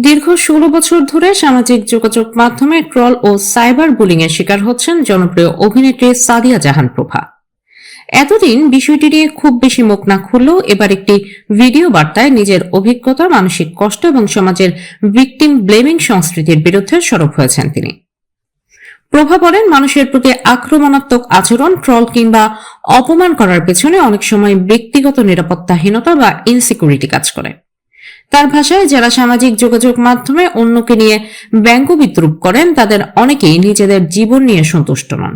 দীর্ঘ ১৬ বছর ধরে সামাজিক যোগাযোগ মাধ্যমে ট্রল ও সাইবার বুলিং এর শিকার হচ্ছেন জনপ্রিয় অভিনেত্রী সাদিয়া জাহান প্রভা। এতদিন বিষয়টি নিয়ে খুব বেশি মুখ না খুললেও এবার একটি ভিডিও বার্তায় নিজের অভিজ্ঞতা, মানসিক কষ্ট এবং সমাজের ভিকটিম ব্লেমিং সংস্কৃতির বিরুদ্ধে সরব হয়েছেন তিনি। প্রভা বলেন, মানুষের প্রতি আক্রমণাত্মক আচরণ, ট্রল কিংবা অপমান করার পেছনে অনেক সময় ব্যক্তিগত নিরাপত্তাহীনতা বা ইনসিকিউরিটি কাজ করে। তার ভাষায়, যারা সামাজিক যোগাযোগ মাধ্যমে অন্যকে নিয়ে ব্যঙ্গ বিদ্রুপ করেন তাদের অনেকেই নিজেদের জীবন নিয়ে সন্তুষ্ট নন।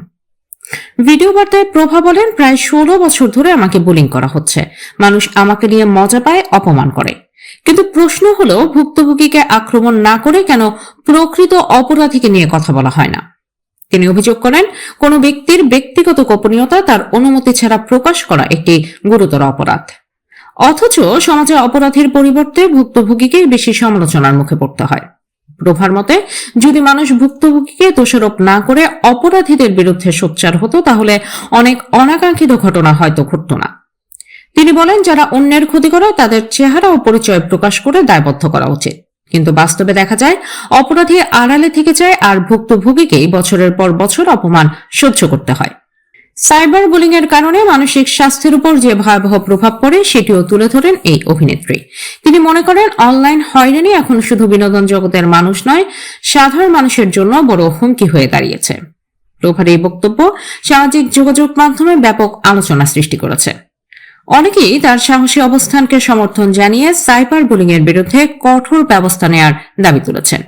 ভিডিও বার্তায় প্রভা বলেন, প্রায় ১৬ বছর ধরে আমাকে বুলিং করা হচ্ছে। মানুষ আমাকে নিয়ে মজা পায়, অপমান করে। কিন্তু প্রশ্ন হলো, ভুক্তভোগীকে আক্রমণ না করে কেন প্রকৃত অপরাধীকে নিয়ে কথা বলা হয় না? তিনি অভিযোগ করেন, কোনো ব্যক্তির ব্যক্তিগত গোপনীয়তা তার অনুমতি ছাড়া প্রকাশ করা একটি গুরুতর অপরাধ। অথচ সমাজে অপরাধীর পরিবর্তে ভুক্তভোগীকে বেশি সমালোচনার মুখে পড়তে হয়। প্রভার মতে, যদি মানুষ ভুক্তভোগীকে দোষারোপ না করে অপরাধীদের বিরুদ্ধে সোচ্চার হতো, তাহলে অনেক অনাকাঙ্ক্ষিত ঘটনা হয়তো ঘটত না। তিনি বলেন, যারা অন্যের ক্ষতি করে তাদের চেহারা ও পরিচয় প্রকাশ করে দায়বদ্ধ করা উচিত। কিন্তু বাস্তবে দেখা যায়, অপরাধী আড়ালে থেকে যায় আর ভুক্তভোগীকেই বছরের পর বছর অপমান সহ্য করতে হয়। সাইবার বুলিং এর কারণে মানসিক স্বাস্থ্যের উপর যে ভয়াবহ প্রভাব পড়ে সেটিও তুলে ধরেন এই অভিনেত্রী। তিনি মনে করেন, অনলাইন হয়রানি এখন শুধু বিনোদন জগতের মানুষ নয়, সাধারণ মানুষের জন্য বড় হুমকি হয়ে দাঁড়িয়েছে। প্রভার এই বক্তব্য সামাজিক যোগাযোগ মাধ্যমে ব্যাপক আলোচনা সৃষ্টি করেছে। অনেকেই তার সাহসী অবস্থানকে সমর্থন জানিয়ে সাইবার বুলিং এর বিরুদ্ধে কঠোর ব্যবস্থা নেওয়ার দাবি তুলেছেন।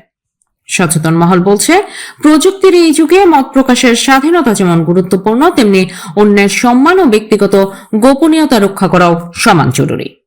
সচেতন মহল বলছে, প্রযুক্তির এই যুগে মত প্রকাশের স্বাধীনতা যেমন গুরুত্বপূর্ণ, তেমনি অন্যের সম্মান ও ব্যক্তিগত গোপনীয়তা রক্ষা করাও সমান জরুরি।